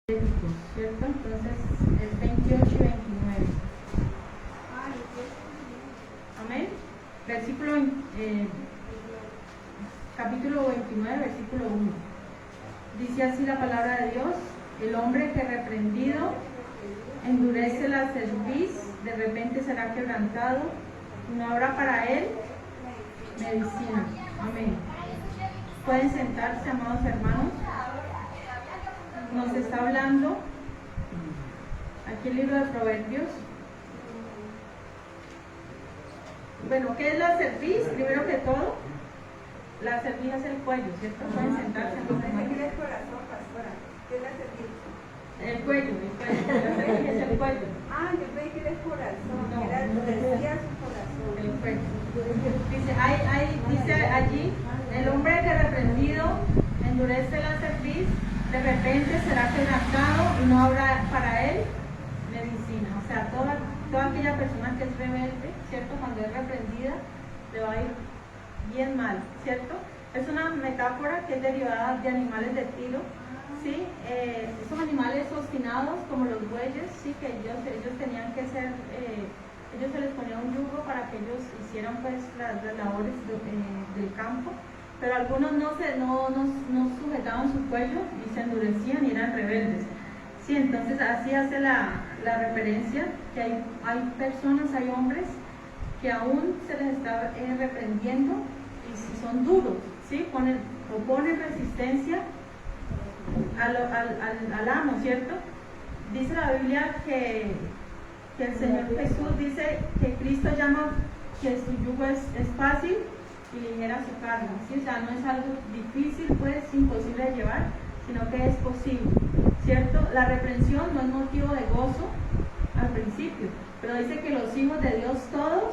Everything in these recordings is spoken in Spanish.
¿cierto? Entonces es 28 y 29. Amén. Capítulo 29, versículo 1. Dice así la palabra de Dios: el hombre que reprendido endurece la cerviz, de repente será quebrantado, y no habrá para él medicina. Amén. Pueden sentarse, amados hermanos. Nos está hablando aquí el libro de Proverbios. Bueno, ¿qué es la cerviz? Primero que todo, la cerviz es el cuello, ¿cierto? Pueden sentarse. ¿Qué es corazón, pastora? ¿Qué es la cerviz? El cuello, la cerviz es el cuello. Ah, yo creí que era el corazón, No. era decía su corazón. El cuello. Dice allí, el hombre que reprendido endurece la cerviz, de repente será quebrantado y no habrá para él medicina. O sea, toda aquella persona que es rebelde, ¿cierto? Cuando es reprendida, le va a ir bien mal, ¿cierto? Es una metáfora que es derivada de animales de tiro, ¿sí? Esos animales obstinados, como los bueyes, ¿sí? Que ellos tenían que ser, ellos se les ponía un yugo para que ellos hicieran pues las labores del campo, pero algunos no sujetaban su cuello y se endurecían y eran rebeldes. Sí, entonces así hace la referencia que hay personas, hay hombres que aún se les está reprendiendo y son duros, ¿sí? Oponen resistencia al amo, ¿cierto? Dice la Biblia que el Señor Jesús dice que Cristo llama que su yugo es fácil y ligera su carga, ¿sí? O sea, no es algo difícil, pues imposible de llevar, sino que es posible, ¿cierto? La reprensión no es motivo de gozo al principio, pero dice que los hijos de Dios todos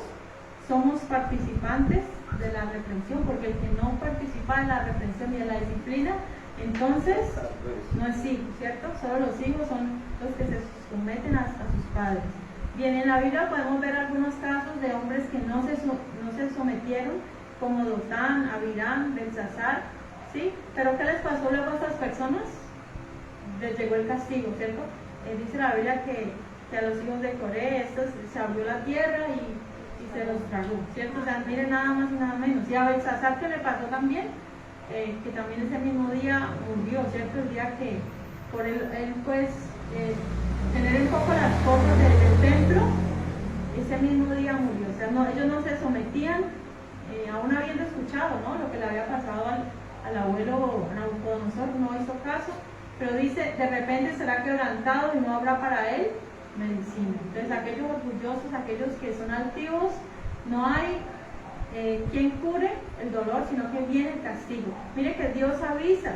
somos participantes de la reprensión, porque el que no participa en la reprensión y de la disciplina, entonces no es hijo, ¿cierto? Solo los hijos son los que se someten a sus padres. Bien, en la Biblia podemos ver algunos casos de hombres que no se sometieron, como Dotán, Abirán, Belsasar, ¿sí? Pero ¿qué les pasó luego a estas personas? Les llegó el castigo, ¿cierto? Dice la Biblia que a los hijos de Coré, se abrió la tierra y se los tragó, ¿cierto? O sea, miren, nada más y nada menos. Y a Belsasar, ¿qué le pasó también? Que también ese mismo día murió, ¿cierto? El día que por él pues tener un poco las cosas del templo, ese mismo día murió. O sea, ellos no se sometían, aún habiendo escuchado, ¿no? Lo que le había pasado al abuelo Nabucodonosor, no hizo caso, pero dice, de repente será quebrantado y no habrá para él medicina. Entonces, aquellos orgullosos, aquellos que son altivos, no hay quien cure el dolor, sino que viene el castigo. Mire que Dios avisa,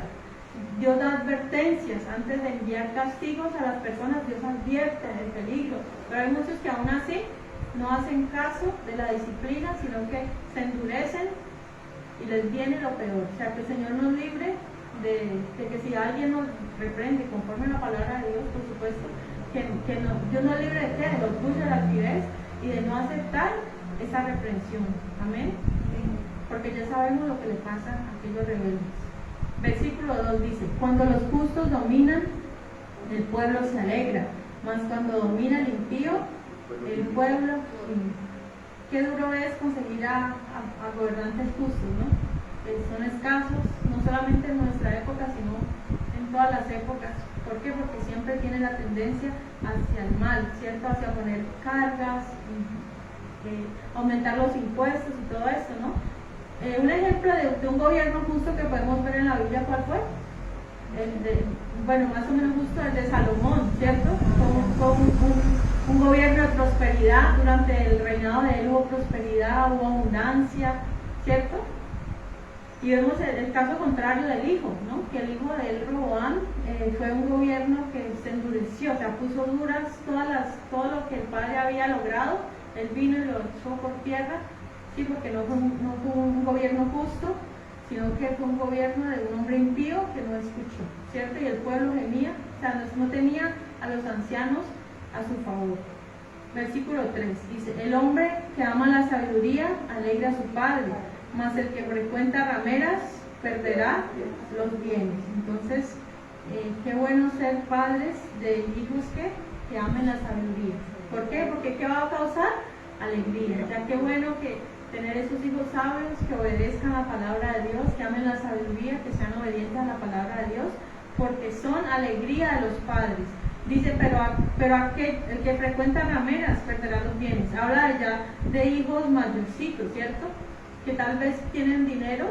Dios da advertencias antes de enviar castigos a las personas. Dios advierte del peligro, pero hay muchos que aún así no hacen caso de la disciplina, sino que se endurecen y les viene lo peor. O sea, que el Señor nos libre de que si alguien nos reprende conforme a la palabra de Dios, por supuesto, Dios nos libre de qué, del orgullo, de la altivez y de no aceptar esa reprensión. Amén. Porque ya sabemos lo que le pasa a aquellos rebeldes. Versículo 2 dice: cuando los justos dominan, el pueblo se alegra, mas cuando domina el impío, el pueblo gime. Qué duro es conseguir a gobernantes justos, ¿no? Son escasos, no solamente en nuestra época, sino en todas las épocas. ¿Por qué? Porque siempre tienen la tendencia hacia el mal, ¿cierto? Hacia poner cargas, aumentar los impuestos y todo esto, ¿no? Un ejemplo de un gobierno justo que podemos ver en la Biblia, ¿cuál fue? Más o menos justo el de Salomón, ¿cierto? Un gobierno de prosperidad. Durante el reinado de él hubo prosperidad, hubo abundancia, ¿cierto? Y vemos el caso contrario del hijo, ¿no? Que el hijo de él, Roboam, fue un gobierno que se endureció, o sea, puso duras todo lo que el padre había logrado. Él vino y lo echó por tierra, sí, porque no fue un gobierno justo, sino que fue un gobierno de un hombre impío que no escuchó, ¿cierto? Y el pueblo gemía, o sea, no tenía a los ancianos a su favor. Versículo 3 dice: el hombre que ama la sabiduría alegra a su padre, mas el que frecuenta rameras perderá los bienes. Entonces, qué bueno ser padres de hijos que amen la sabiduría. ¿Por qué? Porque ¿qué va a causar? Alegría. Ya qué bueno que tener esos hijos sabios, que obedezcan la palabra de Dios, que amen la sabiduría, que sean obedientes a la palabra de Dios, porque son alegría de los padres. Dice, pero aquel, el que frecuenta rameras perderá los bienes. Habla ya de hijos mayorcitos, ¿cierto? Que tal vez tienen dinero,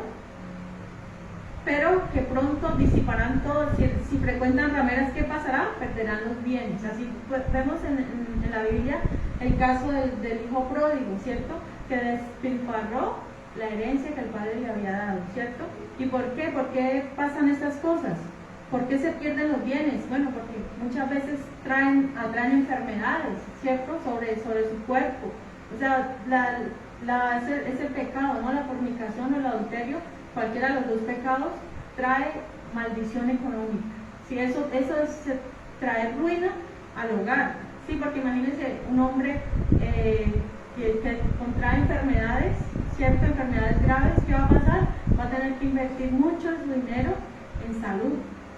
pero que pronto disiparán todo. Si frecuentan rameras, ¿qué pasará? Perderán los bienes. Así pues, vemos en la Biblia el caso del hijo pródigo, ¿cierto? Que despilfarró la herencia que el padre le había dado, ¿cierto? ¿Y por qué? ¿Por qué pasan estas cosas? ¿Por qué se pierden los bienes? Bueno, porque muchas veces atraen enfermedades, ¿cierto? Sobre su cuerpo. O sea, ese pecado, ¿no? La fornicación o el adulterio, cualquiera de los dos pecados, trae maldición económica. ¿Sí? Eso trae ruina al hogar. Sí, porque imagínense un hombre que contrae enfermedades, ¿cierto? Enfermedades graves, ¿qué va a pasar? Va a tener que invertir mucho de su dinero en salud.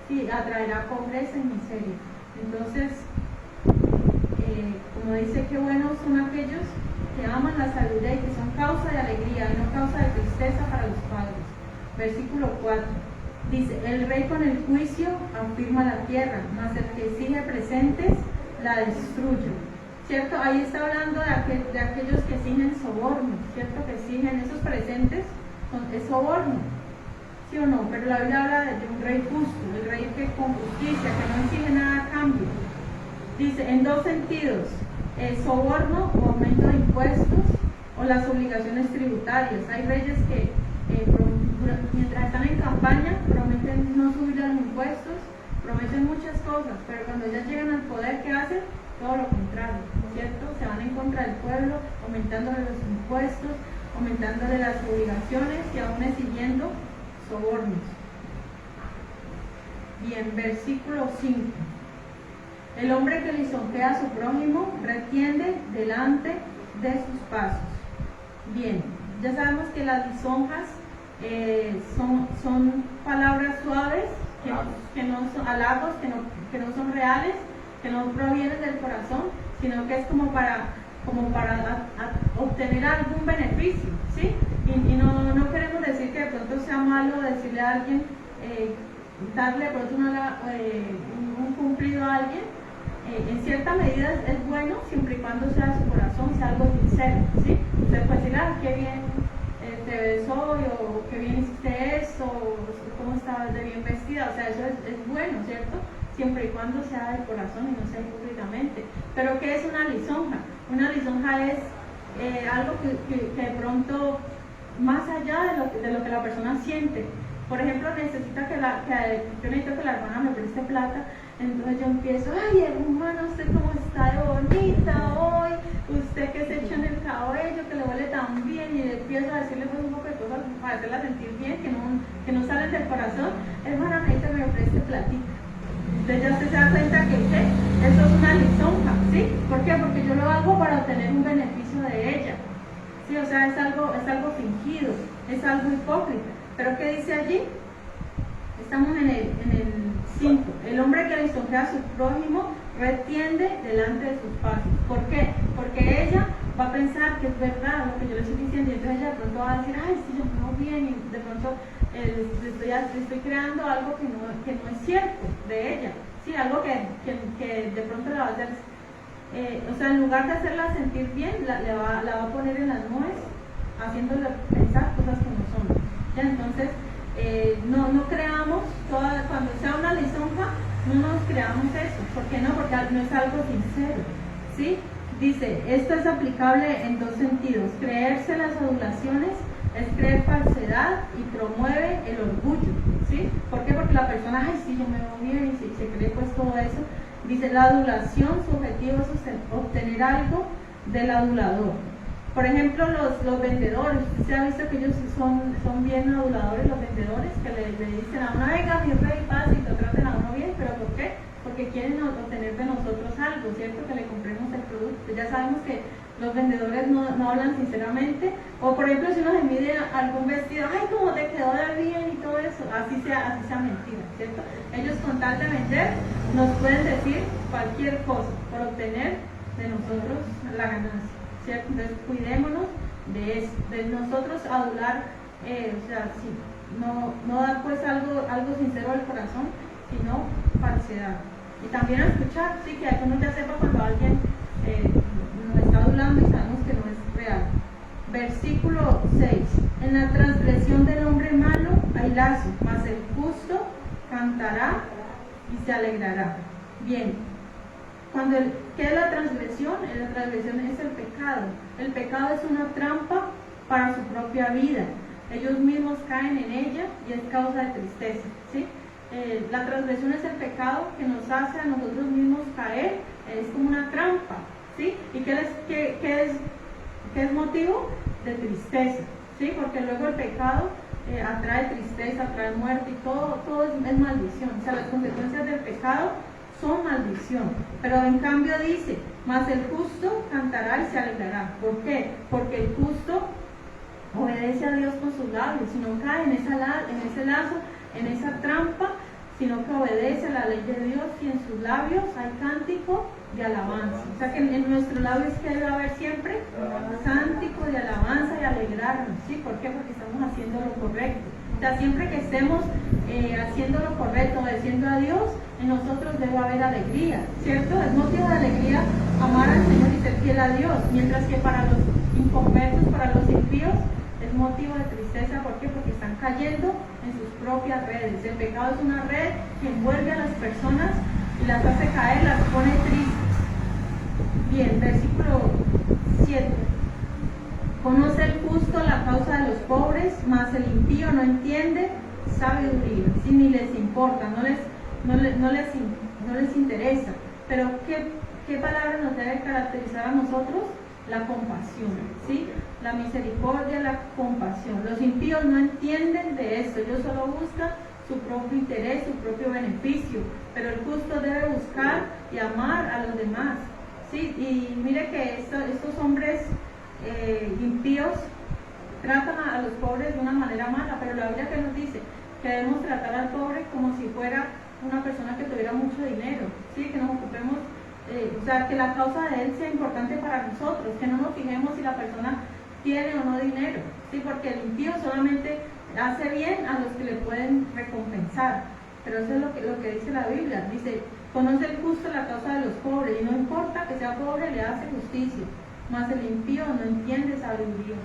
Sí, atraerá pobreza y miseria. Entonces, como dice, qué buenos son aquellos que aman la sabiduría y que son causa de alegría y no causa de tristeza para los padres. Versículo 4. Dice, el rey con el juicio afirma la tierra, mas el que exige presentes la destruye. ¿Cierto? Ahí está hablando de aquellos que exigen soborno, ¿cierto? Que exigen esos presentes, es soborno. ¿Sí o no? Pero la Biblia habla de un rey justo, el rey que con justicia, que no exige nada a cambio. Dice, en dos sentidos, soborno o aumento de impuestos o las obligaciones tributarias. Hay reyes que mientras están en campaña prometen no subir los impuestos, prometen muchas cosas, pero cuando ya llegan al poder, ¿qué hacen? Todo lo contrario, ¿cierto? Se van en contra del pueblo, aumentándole los impuestos, aumentándole las obligaciones y aún exigiendo sobornos. Bien, versículo 5. El hombre que lisonjea a su prójimo retiende delante de sus pasos. Bien, ya sabemos que las lisonjas son palabras suaves, que no son halagos, que no son reales, que no provienen del corazón, sino que es como para obtener algún beneficio, ¿sí? Y no queremos decir que de pronto sea malo decirle a alguien, darle de pronto un cumplido a alguien. En cierta medida es bueno siempre y cuando sea de su corazón, sea algo sincero, ¿sí? Usted puede decir, qué bien te ves hoy, o qué bien hiciste eso, o cómo estabas de bien vestida, o sea, eso es bueno, ¿cierto? Siempre y cuando sea del corazón y no sea hipócritamente. Pero ¿qué es una lisonja? Una lisonja es algo que de pronto, más allá de lo que la persona siente. Por ejemplo, yo necesito que la hermana me preste plata, entonces yo empiezo, ay hermana, usted cómo está de bonita hoy, usted que se echa en el cabello, que le huele tan bien, y empiezo a decirle pues un poco de cosas para hacerla sentir bien, que no salen del corazón. Hermana, necesito que me preste platita. Entonces ya usted se da cuenta que eso es una lisonja, ¿sí? ¿Por qué? Porque yo lo hago para obtener un beneficio de ella, ¿sí? O sea, es algo fingido, es algo hipócrita. ¿Pero qué dice allí? Estamos en el 5. El hombre que lisonjea a su prójimo retiende delante de sus pasos. ¿Por qué? Porque ella va a pensar que es verdad lo que yo le estoy diciendo, y entonces ella de pronto va a decir, ay, sí, yo me veo bien, y de pronto le estoy creando algo que no es cierto de ella, sí, algo que de pronto la va a hacer, o sea, en lugar de hacerla sentir bien, la va a poner en las nubes, haciéndole pensar cosas que no son. ¿Ya? Entonces, no creamos, cuando sea una lisonja, no nos creamos eso. ¿Por qué no? Porque no es algo sincero, ¿sí? Dice, esto es aplicable en dos sentidos. Creerse las adulaciones es creer falsedad y promueve el orgullo, ¿sí? ¿Por qué? Porque la persona, ay, sí, yo me veo bien, y se cree pues todo eso. Dice, la adulación, su objetivo es obtener algo del adulador. Por ejemplo, los vendedores, usted ha visto que ellos son bien aduladores, los vendedores, que le dicen a uno, venga, mi rey, pasa, y lo traten a uno bien. ¿Pero por qué? Porque quieren obtener de nosotros algo, ¿cierto? Que le compremos el producto. Ya sabemos que Los vendedores no hablan sinceramente. O por ejemplo, si uno se mide algún vestido, ay, cómo te quedó de bien y todo eso, así sea mentira, ¿cierto? Ellos con tal de vender nos pueden decir cualquier cosa por obtener de nosotros la ganancia, ¿cierto? Entonces cuidémonos de eso, de nosotros adular, o sea, sí, no dar pues algo sincero del corazón, sino falsedad. Y también a escuchar, sí, que uno ya sepa cuando alguien nos está adulando y sabemos que no es real. Versículo 6. En la transgresión del hombre malo hay lazo, mas el justo cantará y se alegrará. Bien, ¿qué es la transgresión? La transgresión es el pecado. El pecado es una trampa para su propia vida. Ellos mismos caen en ella y es causa de tristeza, ¿sí? La transgresión es el pecado que nos hace a nosotros mismos caer, es como una trampa, ¿sí? ¿Y qué es motivo? De tristeza, ¿sí? Porque luego el pecado atrae tristeza, atrae muerte y todo es maldición. O sea, las consecuencias del pecado son maldición. Pero en cambio dice, mas el justo cantará y se alegrará. ¿Por qué? Porque el justo obedece a Dios con sus labios, si no cae en ese lazo, en esa trampa, sino que obedece a la ley de Dios, y en sus labios hay cántico de alabanza. O sea que en nuestros labios, ¿qué debe haber siempre? Cántico de alabanza y alegrarnos, ¿sí? ¿Por qué? Porque estamos haciendo lo correcto. O sea, siempre que estemos haciendo lo correcto, obedeciendo a Dios, en nosotros debe haber alegría, ¿cierto? Es motivo de alegría amar al Señor y ser fiel a Dios, mientras que para los inconversos, para los impíos, es motivo de tristeza. ¿Por qué? Porque están cayendo en sus propias redes. El pecado es una red que envuelve a las personas y las hace caer, las pone tristes. Bien, versículo 7. Conoce el justo la causa de los pobres, mas el impío no entiende sabiduría. Si ni les importa, no les interesa. Pero ¿qué palabra nos debe caracterizar a nosotros? La compasión, ¿sí? La misericordia, la compasión. Los impíos no entienden de esto, ellos solo buscan su propio interés, su propio beneficio, pero el justo debe buscar y amar a los demás, ¿sí? Y mire que estos hombres impíos tratan a los pobres de una manera mala, pero la Biblia que nos dice que debemos tratar al pobre como si fuera una persona que tuviera mucho dinero, ¿sí? Que nos ocupemos, o sea, que la causa de él sea importante para nosotros, que no nos fijemos si la persona tiene o no dinero, ¿sí? Porque el impío solamente hace bien a los que le pueden recompensar, pero eso es lo que dice la Biblia. Dice, conoce el justo la causa de los pobres, y no importa que sea pobre, le hace justicia, mas el impío no entiende sabiduría.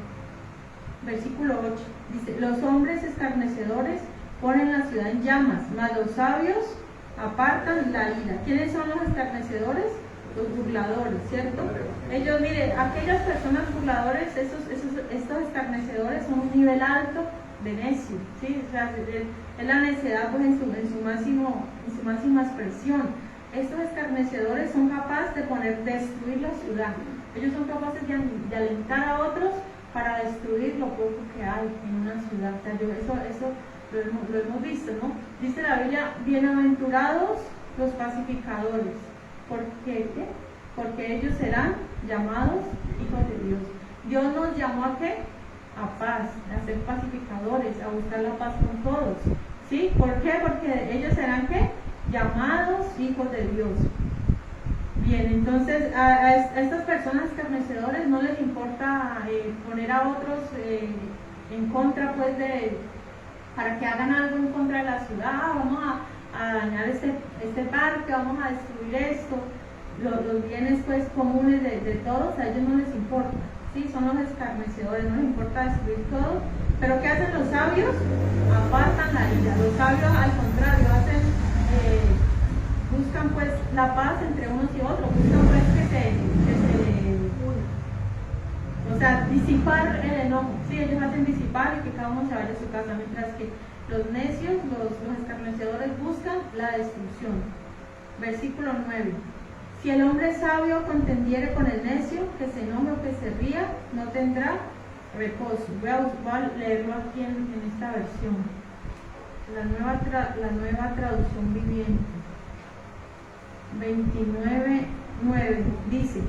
Versículo 8, dice, los hombres escarnecedores ponen la ciudad en llamas, mas los sabios apartan la ira. ¿Quiénes son los escarnecedores? Los burladores, ¿cierto? Ellos, mire, aquellas personas burladores, estos escarnecedores son un nivel alto de necio, ¿sí? O sea, es la necedad pues, en su máxima expresión. Estos escarnecedores son capaces de destruir la ciudad. Ellos son capaces de alentar a otros para destruir lo poco que hay en una ciudad. O sea, eso lo hemos visto, ¿no? Dice la Biblia, bienaventurados los pacificadores. ¿Por qué? Porque ellos serán llamados hijos de Dios. Dios nos llamó ¿a qué? A paz, a ser pacificadores, a buscar la paz con todos. ¿Sí? ¿Por qué? Porque ellos serán ¿qué? Llamados hijos de Dios. Bien, entonces a estas personas escarnecedores no les importa poner a otros en contra, pues, para que hagan algo en contra de la ciudad. Vamos a dañar este parque, vamos a destruir esto, los bienes pues comunes de todos, a ellos no les importa, ¿sí? Son los escarnecedores, no les importa destruir todo. Pero ¿qué hacen los sabios? Apartan la ira. Los sabios al contrario buscan pues la paz entre unos y otros, buscan pues o sea, disipar el enojo, ¿sí? Ellos hacen disipar y que cada uno se vaya a su casa, mientras que los necios, los escarnecedores buscan la destrucción. Versículo 9. Si el hombre sabio contendiere con el necio, que se enoje o que se ría, no tendrá reposo. Voy a leerlo aquí en esta versión. La nueva traducción viviente. 29:9 dice: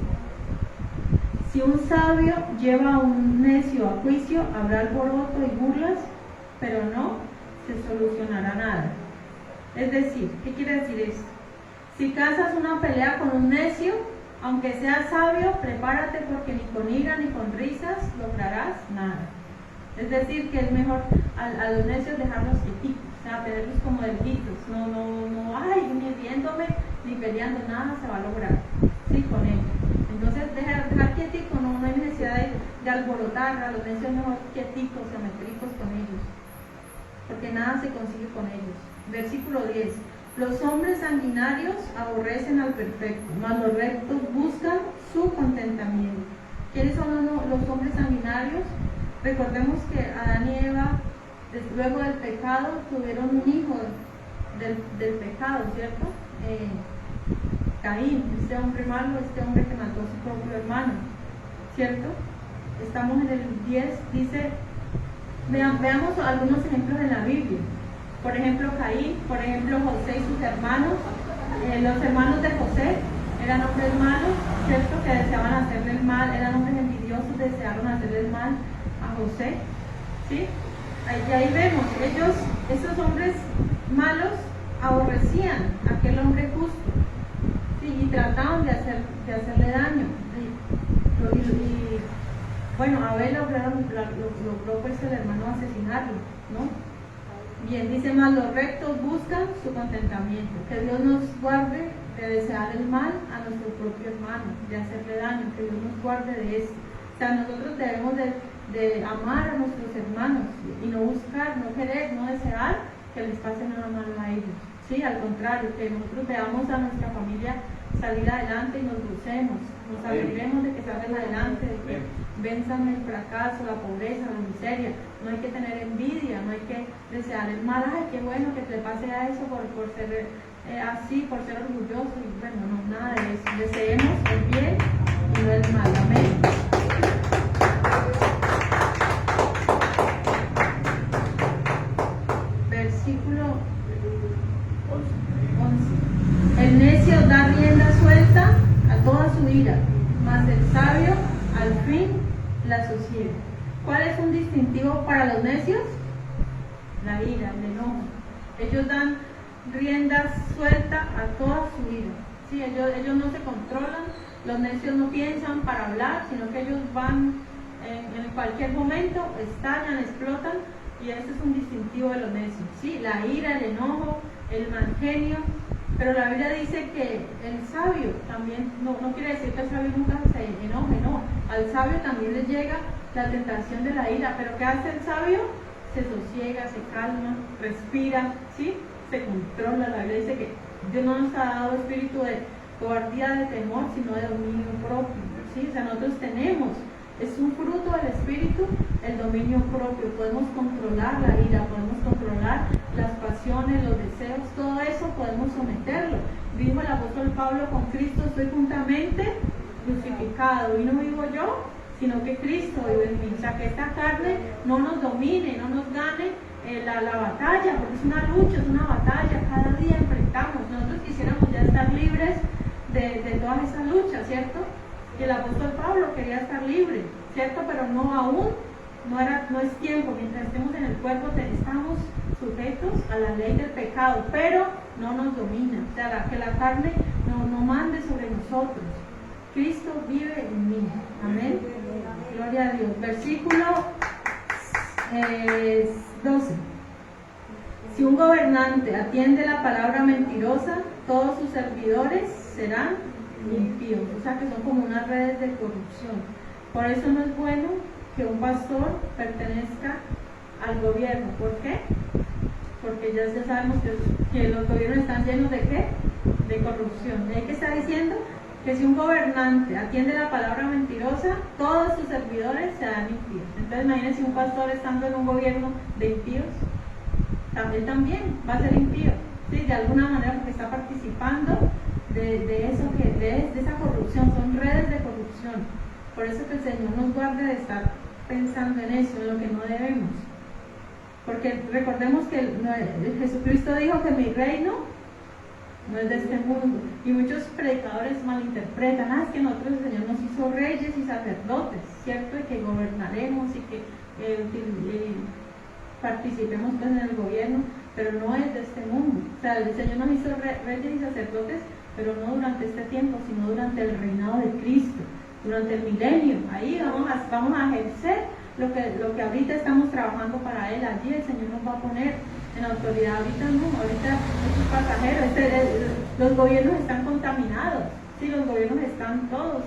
Si un sabio lleva a un necio a juicio, habrá alboroto y burlas, pero no se solucionará nada. Es decir, ¿qué quiere decir esto? Si casas una pelea con un necio, aunque seas sabio, prepárate porque ni con ira ni con risas lograrás nada. Es decir, que es mejor a los necios dejarlos quietitos, o sea, tenerlos como delguitos, ni viéndome ni peleando, nada se va a lograr, sí, con ellos. Entonces, dejar quietico, no hay necesidad de alborotar a los necios, mejor quieticos, simétricos con ellos, porque nada se consigue con ellos. Versículo 10. Los hombres sanguinarios aborrecen al perfecto, mas los rectos buscan su contentamiento. ¿Quiénes son los hombres sanguinarios? Recordemos que Adán y Eva, luego del pecado, tuvieron un hijo del pecado, ¿cierto? Caín, este hombre malo, este hombre que mató a su propio hermano, ¿cierto? Estamos en el 10, dice, veamos algunos ejemplos en la Biblia. Por ejemplo, Caín, por ejemplo, José y sus hermanos. Los hermanos de José eran hombres malos, ¿cierto? Que deseaban hacerle el mal, eran hombres envidiosos, desearon hacerle el mal a José, ¿sí? Ahí vemos, esos hombres malos aborrecían a aquel hombre justo, ¿sí? Y trataban de hacerle daño. Bueno, Abel logró pues el hermano asesinarlo, ¿no? Bien, dice más, los rectos buscan su contentamiento. Que Dios nos guarde de desear el mal a nuestro propio hermano, de hacerle daño, que Dios nos guarde de eso. O sea, nosotros debemos de amar a nuestros hermanos y no buscar, no querer, no desear que les pase nada malo a ellos. Sí, al contrario, que nosotros veamos a nuestra familia salir adelante y nos gocemos, nos alegremos de que salgan adelante, de que venzan el fracaso, la pobreza, la miseria. No hay que tener envidia, no hay que desear el mal. Ay, qué bueno que te pase a eso por ser así, por ser orgulloso. Y bueno, no, nada de eso. Deseemos el bien y no el mal. Amén. Versículo 11. El necio da rienda suelta a toda su ira, mas el sabio al fin la sosiega. ¿Cuál es un distintivo para los necios? La ira, el enojo. Ellos dan rienda suelta a toda su ira. Sí, ellos no se controlan, los necios no piensan para hablar, sino que ellos van en cualquier momento, estallan, explotan, y ese es un distintivo de los necios. Sí, la ira, el enojo, el mal genio. Pero la Biblia dice que el sabio también, no quiere decir que el sabio nunca se enoje, no. Al sabio también le llega la tentación de la ira, pero ¿qué hace el sabio? Se sosiega, se calma, respira, ¿sí? Se controla. La Biblia dice que Dios no nos ha dado espíritu de cobardía, de temor, sino de dominio propio, ¿sí? O sea, nosotros tenemos, es un fruto del espíritu, el dominio propio. Podemos controlar la ira, podemos controlar las pasiones, los deseos, todo eso podemos someterlo. Dijo el apóstol Pablo, con Cristo estoy juntamente crucificado, y no vivo yo, sino que Cristo vive en mí. O sea, que esta carne no nos domine, no nos gane la batalla, porque es una lucha, es una batalla, cada día enfrentamos. Nosotros quisiéramos ya estar libres de todas esas luchas, ¿cierto? Y el apóstol Pablo quería estar libre, ¿cierto? Pero no aún, no es tiempo. Mientras estemos en el cuerpo estamos sujetos a la ley del pecado, pero no nos domina. O sea, que la carne no mande sobre nosotros. Cristo vive en mí. Amén. Gloria a Dios. Versículo 12. Si un gobernante atiende la palabra mentirosa, todos sus servidores serán impíos. O sea que son como unas redes de corrupción. Por eso no es bueno que un pastor pertenezca al gobierno. ¿Por qué? Porque ya sabemos que los gobiernos están llenos de ¿qué? De corrupción. ¿Y qué está diciendo? Que si un gobernante atiende la palabra mentirosa, todos sus servidores serán impíos. Entonces imagínense un pastor estando en un gobierno de impíos, él también va a ser impío, ¿sí? De alguna manera, porque está participando de eso, de esa corrupción. Son redes de corrupción. Por eso que el Señor nos guarde de estar pensando en eso, en lo que no debemos. Porque recordemos que Jesucristo dijo que mi reino no es de este mundo. Y muchos predicadores malinterpretan, es que nosotros el Señor nos hizo reyes y sacerdotes, ¿cierto? Y que gobernaremos y que participemos pues, en el gobierno, pero no es de este mundo. O sea, el Señor nos hizo reyes y sacerdotes, pero no durante este tiempo, sino durante el reinado de Cristo, durante el milenio. Ahí vamos a ejercer lo que ahorita estamos trabajando para Él. Allí el Señor nos va a poner en autoridad. Ahorita no, ahorita estos pasajeros, los gobiernos están contaminados, sí, los gobiernos están todos.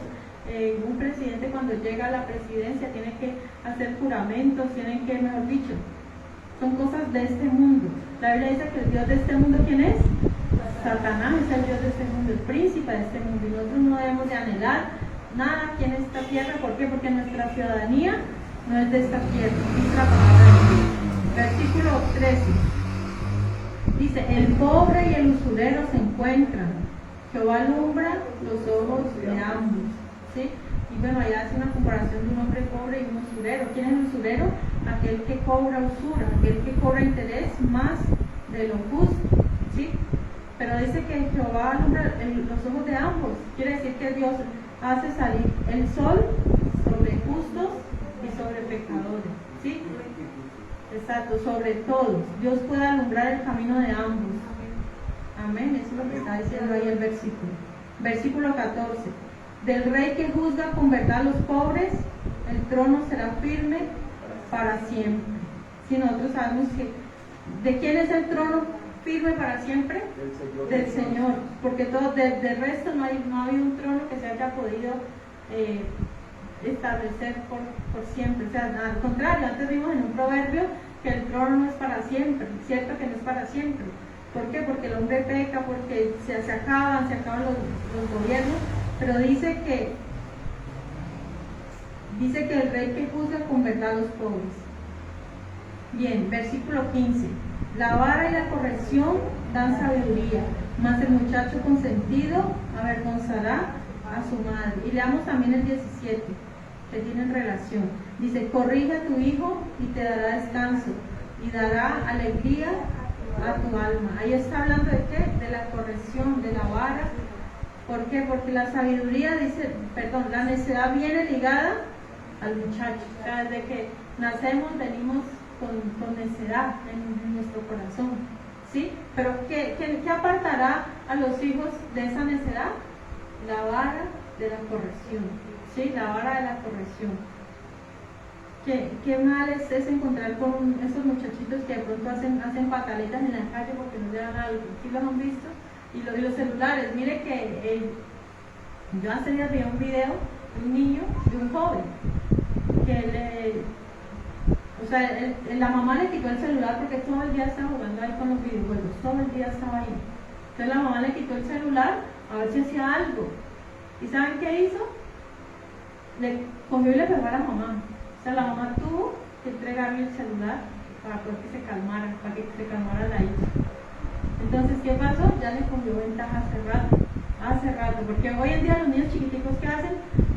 Un presidente cuando llega a la presidencia tiene que hacer juramentos, tienen que, mejor dicho, son cosas de este mundo. La Biblia dice que el Dios de este mundo, ¿quién es? Satanás es el Dios de este mundo, el príncipe de este mundo, y nosotros no debemos de anhelar nada aquí en esta tierra. ¿Por qué? Porque nuestra ciudadanía no es de esta tierra. Dice la palabra de Dios. Versículo 13 dice: el pobre y el usurero se encuentran, Jehová alumbra los ojos de ambos. ¿Sí? Y bueno, allá hace una comparación de un hombre pobre y un usurero. ¿Quién es el usurero? Aquel que cobra usura, aquel que cobra interés más de lo justo. ¿Sí? Pero dice que Jehová alumbra los ojos de ambos. Quiere decir que Dios hace salir el sol sobre justos y sobre pecadores. ¿Sí? Exacto, sobre todos. Dios puede alumbrar el camino de ambos. Amén. Eso es lo que está diciendo ahí el versículo. Versículo 14. Del rey que juzga con verdad a los pobres, el trono será firme para siempre. Si nosotros sabemos que, ¿de quién es el trono firme para siempre? Del Señor. Porque todo, del resto no ha habido un trono que se haya podido establecer por siempre. O sea, al contrario, antes vimos en un proverbio que el trono no es para siempre, cierto que no es para siempre. ¿Por qué? Porque el hombre peca, porque se acaban los gobiernos, pero dice que el rey que juzga con verdad a los pobres. Bien, versículo 15. La vara y la corrección dan sabiduría, mas el muchacho consentido avergonzará a su madre. Y leamos también el 17, que tienen relación. Dice: corrige a tu hijo y te dará descanso, y dará alegría a tu alma. Ahí está hablando de qué? De la corrección, de la vara. ¿Por qué? Porque la sabiduría la necedad viene ligada al muchacho. O sea, desde que nacemos venimos con necedad en nuestro corazón. ¿Sí? Pero ¿qué apartará a los hijos de esa necedad? La vara de la corrección. ¿Sí? La vara de la corrección. ¿Qué mal es encontrar con esos muchachitos que de pronto hacen pataletas en la calle porque no le dan algo? ¿Sí los han visto? Y los celulares, mire que yo hace días vi un video de un niño, de un joven, que la mamá le quitó el celular porque todo el día estaba jugando ahí con los videojuegos, todo el día estaba ahí. Entonces la mamá le quitó el celular a ver si hacía algo. ¿Y saben qué hizo? Le cogió y le pegó a la mamá. O sea, la mamá tuvo que entregarle el celular para poder que se calmara, para que se calmara la hija. Entonces, ¿qué pasó? Ya le cogió ventaja hace rato, porque hoy en día los niños chiquiticos, ¿qué hacen?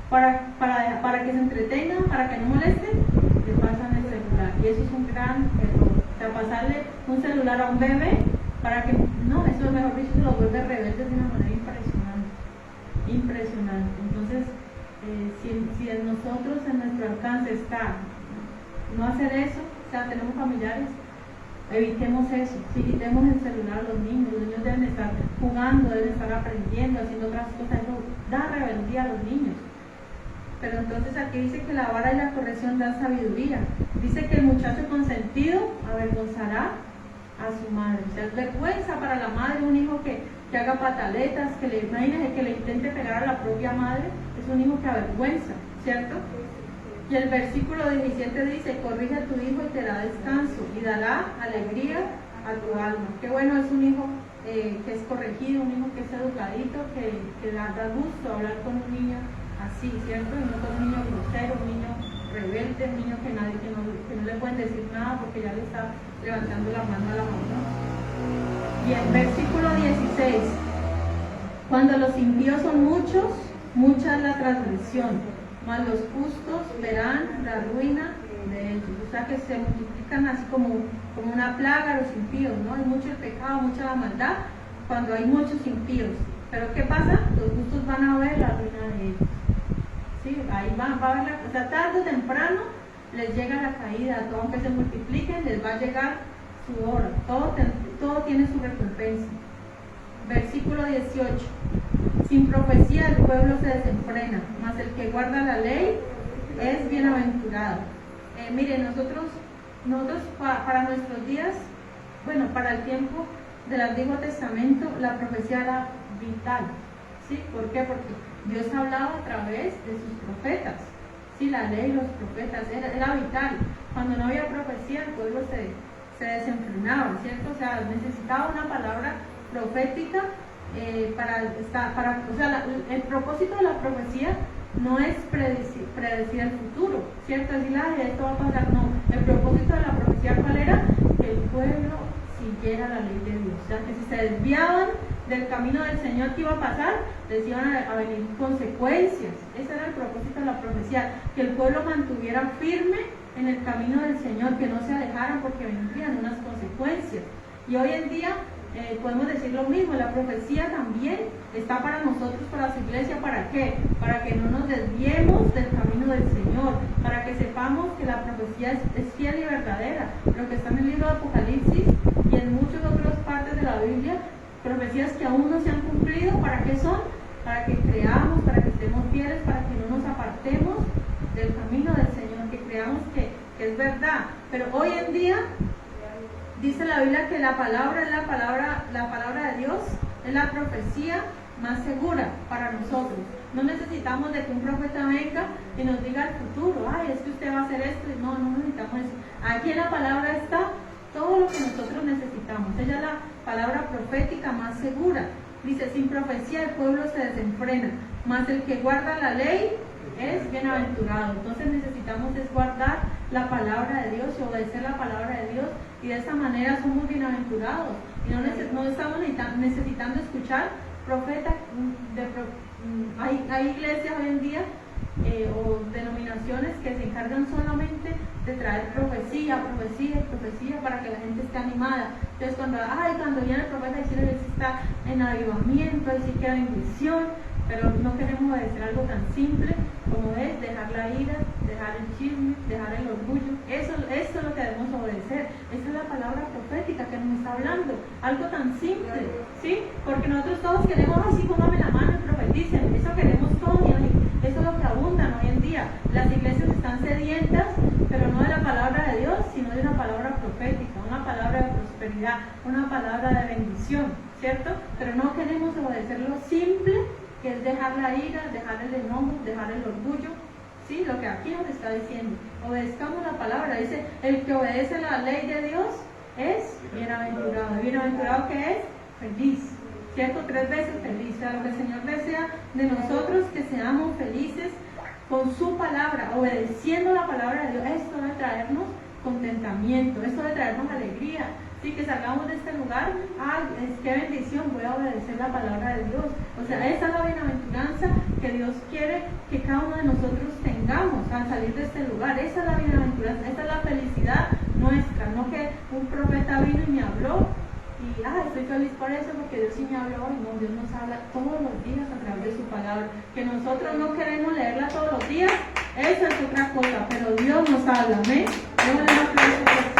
Para que se entretengan, para que no molesten, le pasan el celular, y eso es un gran error. O sea, pasarle un celular a un bebé, para que, no, eso mejor dicho se lo vuelve rebeldes de una manera impresionante. Entonces, si en nosotros, en nuestro alcance está no hacer eso, o sea, tenemos familiares, evitemos eso, si quitemos el celular a los niños deben estar jugando, deben estar aprendiendo, haciendo otras cosas. Eso da rebeldía a los niños. Pero entonces aquí dice que la vara y la corrección dan sabiduría. Dice que el muchacho consentido avergonzará a su madre. O sea, es vergüenza para la madre un hijo que haga pataletas, imagínense que le intente pegar a la propia madre. Es un hijo que avergüenza, ¿cierto? Y el versículo 17 dice: corrige a tu hijo y te dará descanso, y dará alegría a tu alma. Qué bueno es un hijo que es corregido, un hijo que es educadito, que da gusto hablar con un niño así, ¿cierto? Y no con un niño grosero, un niño rebelde, un niño que no le pueden decir nada porque ya le está levantando la mano a la mamá. Y el versículo 16: cuando los impíos son muchos, mucha es la transgresión, mas los justos verán la ruina de ellos. O sea que se multiplican así como una plaga los impíos, ¿no? Es mucho el pecado, mucha la maldad, cuando hay muchos impíos. Pero ¿qué pasa? Los justos van a ver la ruina de ellos. ¿Sí? Ahí va a haber o sea, tarde o temprano les llega la caída, aunque se multipliquen, les va a llegar su hora. Todo tiene su recompensa. Versículo 18. Sin profecía el pueblo se desenfrena, mas el que guarda la ley es bienaventurado. Miren, nosotros para nuestros días, bueno, para el tiempo del Antiguo Testamento, la profecía era vital. ¿Sí? ¿Por qué? Porque Dios hablaba a través de sus profetas. Sí, la ley, los profetas, era vital. Cuando no había profecía, el pueblo se desenfrenaba, ¿cierto? O sea, necesitaba una palabra profética o sea, el propósito de la profecía no es predecir el futuro, ¿cierto? Decir, esto va a pasar, no. El propósito de la profecía, ¿cuál era? Que el pueblo siguiera la ley de Dios. O sea, que si se desviaban del camino del Señor que iba a pasar, les iban a venir consecuencias. Ese era el propósito de la profecía, que el pueblo mantuviera firme en el camino del Señor, que no se alejaran porque vendrían unas consecuencias. Y hoy en día podemos decir lo mismo, la profecía también está para nosotros, para su iglesia. ¿Para qué? Para que no nos desviemos del camino del Señor, para que sepamos que la profecía es fiel y verdadera. Lo que está en el libro de Apocalipsis y en muchas otras partes de la Biblia, profecías que aún no se han cumplido. ¿Para qué son? Para que creamos, para que estemos fieles, para que no nos apartemos del camino del Señor, que creamos que es verdad. Pero hoy en día dice la Biblia que la palabra de Dios es la profecía más segura para nosotros. No necesitamos de que un profeta venga y nos diga el futuro, es que usted va a hacer esto. No necesitamos eso. Aquí en la palabra está todo lo que nosotros necesitamos. Ella es la palabra profética más segura. Dice, sin profecía el pueblo se desenfrena, mas el que guarda la ley es bienaventurado. Entonces necesitamos guardar la palabra de Dios y obedecer la palabra de Dios, y de esta manera somos bienaventurados. Y no estamos necesitando escuchar profetas. Hay iglesias hoy en día o denominaciones que se encargan solamente de traer profecía para que la gente esté animada. Entonces cuando viene el profeta dice que está en avivamiento, ahí sí que hay bendición, pero no queremos obedecer algo tan simple como es dejar la ira, dejar el chisme, dejar el orgullo. Eso es lo que debemos obedecer. Esa es la palabra profética que nos está hablando, algo tan simple, ¿sí? Porque nosotros todos queremos, sí, póngame la mano y profeticen. Eso queremos todos, y eso es lo que abundan hoy en día. Las iglesias están sedientas, pero no de la palabra de Dios, sino de una palabra profética, una palabra de prosperidad, una palabra de bendición, ¿cierto? Pero no queremos obedecer lo simple, que es dejar la ira, dejar el enojo, dejar el orgullo. Sí, lo que aquí nos está diciendo, obedezcamos la palabra. Dice, el que obedece la ley de Dios es bienaventurado. ¿Bienaventurado qué es? Feliz, ¿cierto? 3 veces feliz. O sea, lo que el Señor desea de nosotros, que seamos felices con su palabra, obedeciendo la palabra de Dios. Esto debe traernos contentamiento, esto debe traernos alegría. Sí, que salgamos de este lugar, qué bendición, voy a obedecer la palabra de Dios. O sea, esa es la bienaventuranza que Dios quiere que cada uno de nosotros tengamos al salir de este lugar. Esa es la bienaventuranza, esa es la felicidad nuestra. No que un profeta vino y me habló y estoy feliz por eso porque Dios sí me habló. Y no, Dios nos habla todos los días a través de su palabra. Que nosotros no queremos leerla todos los días, esa es otra cosa, pero Dios nos habla. Amén. Démosle un aplauso por esto.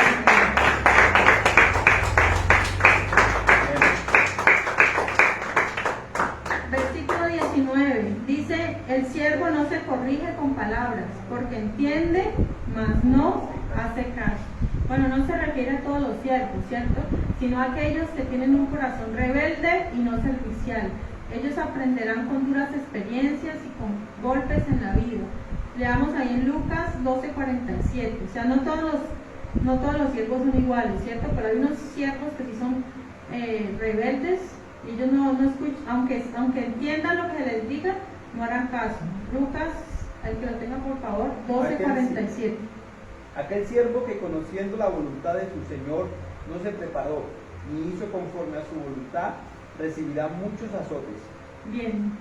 Dice, el siervo no se corrige con palabras, porque entiende, mas no hace caso. Bueno, no se refiere a todos los siervos, ¿cierto? Sino a aquellos que tienen un corazón rebelde y no servicial. Ellos aprenderán con duras experiencias y con golpes en la vida. Leamos ahí en Lucas 12:47. O sea, no todos los siervos son iguales, ¿cierto? Pero hay unos siervos que sí son rebeldes. Ellos no escuchan, aunque entiendan lo que se les diga, no harán caso. Lucas, el que lo tenga por favor, 12:47. Aquel siervo que conociendo la voluntad de su Señor no se preparó ni hizo conforme a su voluntad, recibirá muchos azotes. Bien,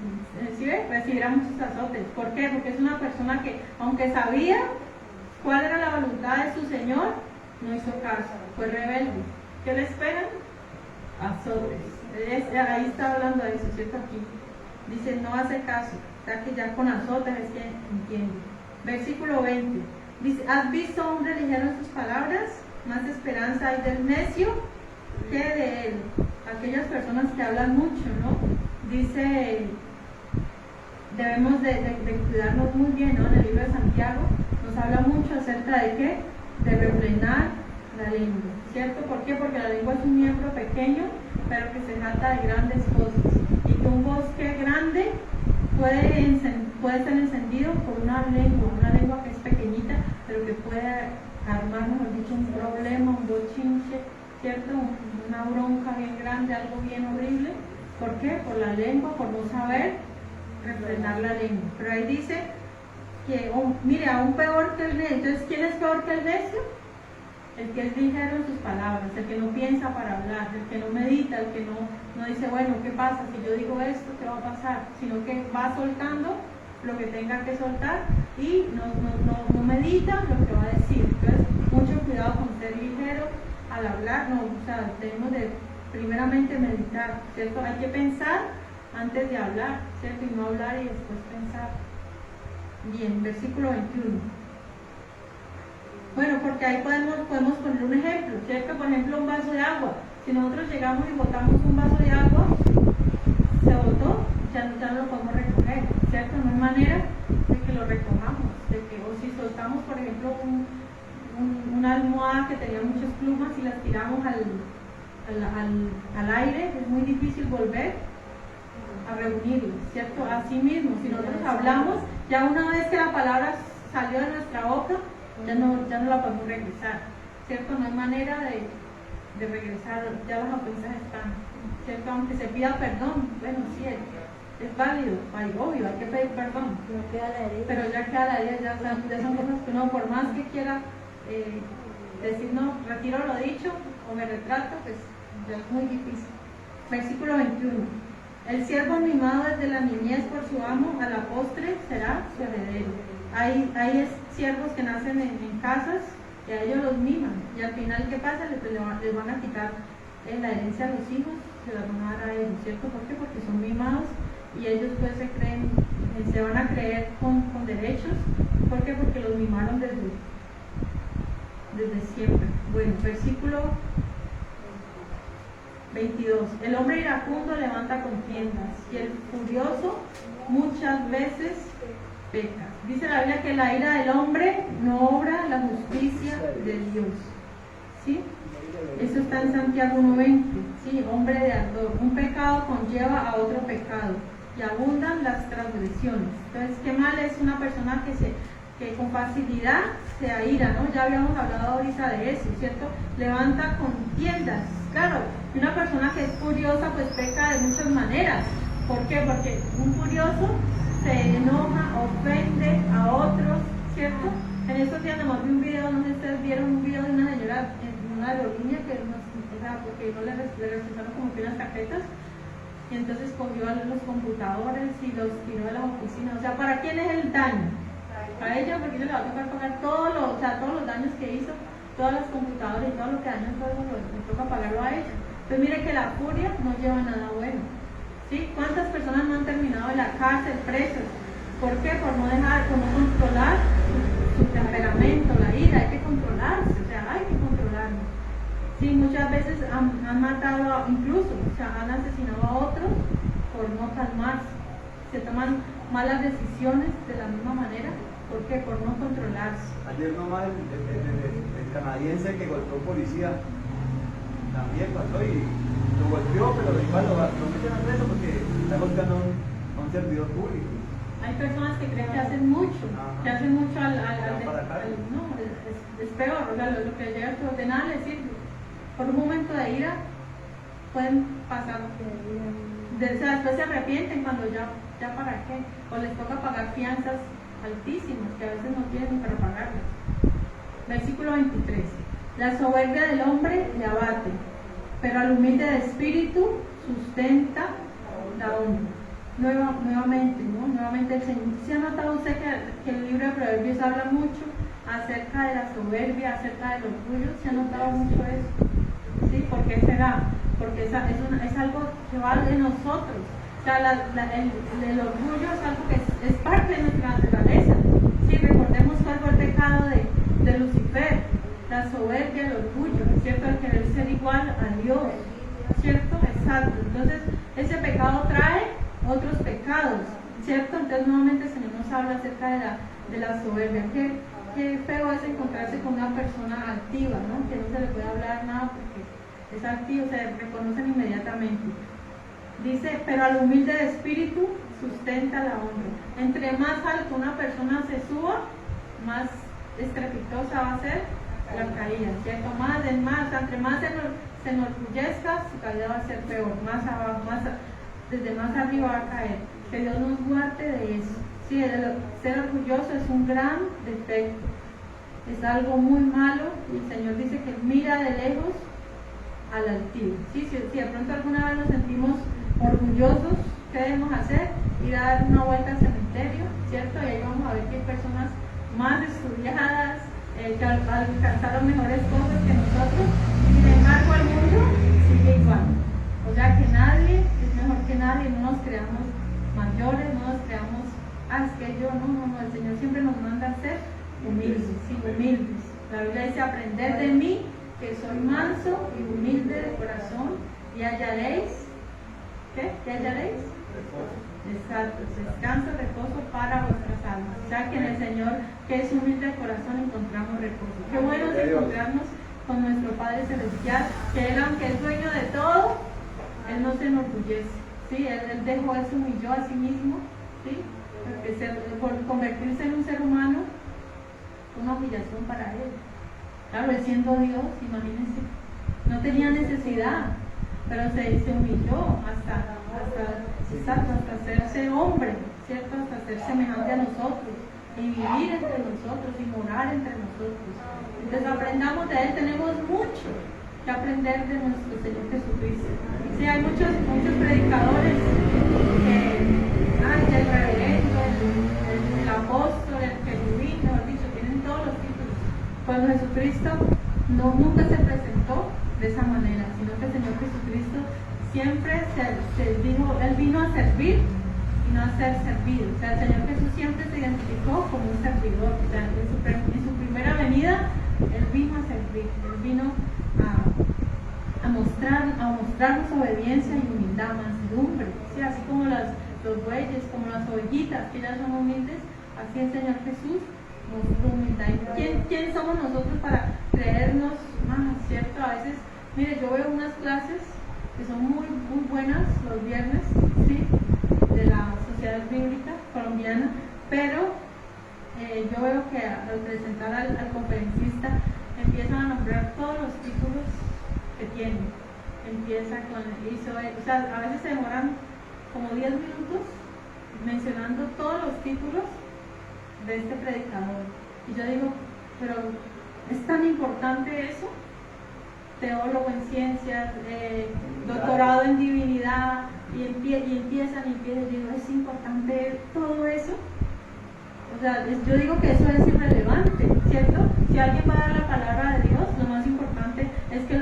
¿sí ve? Recibirá muchos azotes. ¿Por qué? Porque es una persona que, aunque sabía cuál era la voluntad de su Señor, no hizo caso, fue rebelde. ¿Qué le esperan? Azotes. Ahí está hablando de eso, ¿cierto? Aquí dice, no hace caso, o sea que ya con azotes es que entiende. Versículo 20, dice, ¿has visto hombre ligero en sus palabras? Más esperanza hay del necio que de él. Aquellas personas que hablan mucho, ¿no? Dice, debemos de cuidarnos muy bien, ¿no? En el libro de Santiago nos habla mucho acerca de qué, de refrenar la lengua, ¿cierto? ¿Por qué? Porque la lengua es un miembro pequeño, pero que se trata de grandes cosas, y que un bosque grande puede ser encendido por una lengua que es pequeñita, pero que puede armar, mejor dicho, un problema, un bochinche, ¿cierto? Una bronca bien grande, algo bien horrible. ¿Por qué? Por la lengua, por no saber refrenar la lengua. Pero ahí dice que, mire, aún peor que el necio. Entonces, ¿quién es peor que el necio? El que es ligero en sus palabras, el que no piensa para hablar, el que no medita, el que no dice, bueno, ¿qué pasa? Si yo digo esto, ¿qué va a pasar? Sino que va soltando lo que tenga que soltar y no medita lo que va a decir. Entonces, mucho cuidado con ser ligero al hablar, o sea, tenemos de primeramente meditar, ¿cierto? Hay que pensar antes de hablar, ¿cierto? Y no hablar y después pensar. Bien, versículo 21. Bueno, porque ahí podemos poner un ejemplo, ¿cierto? Por ejemplo, un vaso de agua. Si nosotros llegamos y botamos un vaso de agua, se botó, ya no lo podemos recoger, ¿cierto? No hay manera de que lo recojamos, o si soltamos, por ejemplo, una almohada que tenía muchas plumas y las tiramos al aire, es muy difícil volver a reunirlas, ¿cierto? Así mismo, si nosotros hablamos, ya una vez que la palabra salió de nuestra boca, ya no la podemos regresar, ¿cierto? No hay manera de regresar, ya las ofensas están, ¿cierto? Aunque se pida perdón, bueno, sí, es válido, obvio, hay que pedir perdón, pero ya queda la herida, ya son cosas que uno, por más que quiera decir, no, retiro lo dicho o me retrato, pues ya es muy difícil. Versículo 21. El siervo mimado desde la niñez por su amo, a la postre será su heredero. Hay siervos que nacen en casas y a ellos los miman, y al final, ¿qué pasa? Les van a quitar la herencia a los hijos, se la van a dar a ellos, ¿cierto? ¿Por qué? Porque son mimados y ellos pues se van a creer con derechos. ¿Por qué? Porque los mimaron desde siempre. Bueno, versículo 22. El hombre iracundo levanta contiendas y el furioso muchas veces peca. Dice la Biblia que la ira del hombre no obra la justicia de Dios. ¿Sí? Eso está en Santiago 1:20. ¿Sí? Hombre de ardor. Un pecado conlleva a otro pecado y abundan las transgresiones. Entonces, qué mal es una persona que con facilidad se aira, ¿no? Ya habíamos hablado ahorita de eso, ¿cierto? Levanta contiendas. Claro, una persona que es furiosa pues peca de muchas maneras. ¿Por qué? Porque un furioso se enoja, ofende a otros, ¿cierto? En estos días nos vi un video, no sé si ustedes vieron un video de una señora en una aerolínea porque no le resultaron como que unas tarjetas, y entonces cogió los computadores y los tiró de las oficinas. O sea, ¿para quién es el daño? Para ella, porque ella le va a tocar pagar todos los daños que hizo, todas las computadoras y todo lo que dañó, todo eso le toca pagarlo a ella. Entonces mire que la furia no lleva nada bueno. ¿Sí? ¿Cuántas personas no han terminado en la cárcel, presos? ¿Por qué? Por no controlar su temperamento, la ira. Hay que controlarse, o sea, hay que controlarlo. Sí, muchas veces han matado, incluso, o sea, han asesinado a otros por no calmarse. Se toman malas decisiones de la misma manera. ¿Por qué? Por no controlarse. Ayer nomás el canadiense que golpeó policía también pasó y lo golpeó, pero igual lo meten a preso porque está golpeando a un servidor público. Hay personas que creen que hacen mucho, que hacen mucho no, es peor, o sea, lo que llega de nada les sirve. Por un momento de ira pueden pasar, o sea, después se arrepienten cuando ya para qué, o les toca pagar fianzas altísimas que a veces no tienen ni para pagarlas. Versículo 23. La soberbia del hombre le abate, pero al humilde de espíritu sustenta la honra. Nuevamente, ¿no? Nuevamente el Señor. ¿Se ha notado usted que el libro de Proverbios habla mucho acerca de la soberbia, acerca del orgullo? ¿Se ha notado mucho eso? ¿Sí? ¿Por qué será? porque es algo que va de nosotros. O sea, el orgullo es algo que es parte de nuestra naturaleza. Sí, recordemos cuál fue el pecado de Lucifer, la soberbia, el orgullo, ¿cierto? El querer ser igual a Dios, ¿cierto? Exacto. Entonces, ese pecado trae otros pecados, ¿cierto? Entonces, nuevamente el Señor nos habla acerca de la soberbia. Qué feo es encontrarse con una persona altiva, ¿no? Que no se le puede hablar nada porque es altivo, se reconocen inmediatamente. Dice, pero al humilde de espíritu sustenta la honra. Entre más alto una persona se suba, más estrepitosa va a ser la caída, ¿cierto? Entre más se enorgullezca, su caída va a ser peor, más abajo, desde más arriba va a caer. Que Dios nos guarde de eso. Sí, ser orgulloso es un gran defecto, es algo muy malo, y el Señor dice que mira de lejos al altivo. Sí, si de pronto alguna vez nos sentimos orgullosos, ¿qué debemos hacer? Ir a dar una vuelta al cementerio, ¿cierto? Y ahí vamos a ver que hay personas más estudiadas, que alcanzaron mejores cosas que nosotros, y sin embargo el mundo sigue igual. O sea que nadie es mejor que nadie, no nos creamos mayores, no nos creamos, es que yo, no, el Señor siempre nos manda a ser humildes, sí, humildes. La Biblia dice, aprended de mí, que soy manso y humilde de corazón, y hallaréis, ¿qué? ¿Qué hallaréis? Exacto, descanso, reposo para vuestras almas. O sea que en el Señor, que es humilde de corazón, encontramos reposo. Qué bueno es encontrarnos con nuestro Padre Celestial, que Él, aunque es dueño de todo, Él no se enorgullece. ¿Sí? Él dejó, Él se humilló a sí mismo, ¿sí? Por convertirse en un ser humano, una humillación para Él. Claro, Él siendo Dios, imagínense, no tenía necesidad, pero se humilló hasta hacerse hombre, ¿cierto? Hasta ser semejante a nosotros, y vivir entre nosotros, y morar entre nosotros. Entonces aprendamos de Él, tenemos mucho que aprender de nuestro Señor Jesucristo. Sí, hay muchos predicadores el reverendo, el apóstol, el querubín, mejor dicho, tienen todos los títulos. Cuando Jesucristo nunca se presentó de esa manera, sino que el Señor Jesucristo siempre dijo, Él vino a servir y no a ser servido. O sea, el Señor Jesús siempre se identificó como un servidor. O sea, en su primera venida, Él vino a servir, Él vino a mostrarnos obediencia y humildad, mansedumbre, ¿sí? Así como los bueyes, como las ovejitas, que ellas son humildes, así el Señor Jesús mostró humildad. ¿Quién somos nosotros para creernos más, cierto? A veces, mire, yo veo unas clases que son muy, muy buenas los viernes, ¿sí? De la Sociedad Bíblica Colombiana, pero yo veo que al presentar al conferencista empiezan a nombrar todos los títulos que tiene. Empieza con o sea, a veces se demoran como 10 minutos mencionando todos los títulos de este predicador. Y yo digo, pero ¿es tan importante eso? Teólogo en ciencias, doctorado en divinidad, y empiezan, y digo, ¿es importante todo eso? O sea, yo digo que eso es irrelevante, ¿cierto? Si alguien va a dar la palabra de Dios, lo más importante es que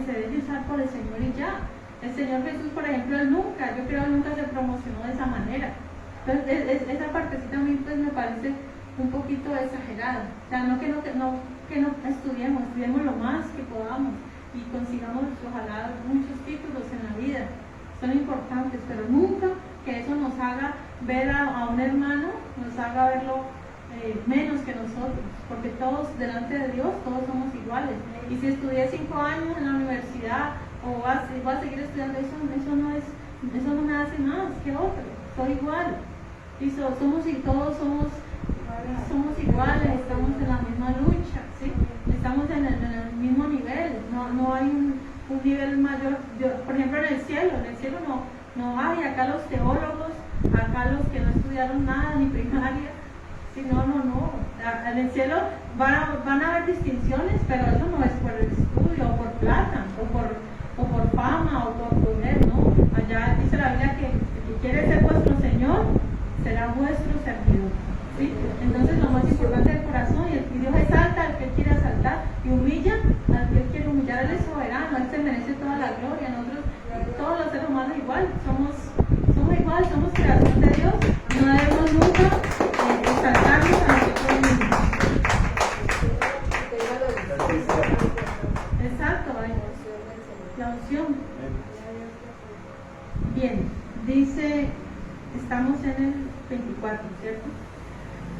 se deje usar por el Señor y ya. El Señor Jesús, por ejemplo, Él nunca se promocionó de esa manera. Entonces, esa partecita a mí pues me parece un poquito exagerada. O sea, no estudiemos lo más que podamos y consigamos, ojalá, muchos títulos en la vida. Son importantes, pero nunca que eso nos haga ver a un hermano, nos haga verlo menos que nosotros, porque todos delante de Dios, todos somos iguales. Y si estudié 5 años en la universidad o voy a seguir estudiando, eso no me hace más que otro, soy igual. Y todos somos iguales, estamos en la misma lucha, ¿sí? Estamos en el mismo nivel, no hay un nivel mayor. Por ejemplo, en el cielo no hay acá los teólogos, acá los que no estudiaron nada, ni primaria, sí, no. En el cielo van a haber distinciones, pero eso no es por el estudio, o por plata, o por fama, o por poder, ¿no? Allá dice la Biblia que el que quiere ser vuestro Señor será vuestro servidor, ¿sí? Entonces lo más importante es el corazón, y Dios exalta al que quiere exaltar y humilla al que quiere humillar. Él es soberano, Él se merece toda la gloria, nosotros 24, ¿cierto?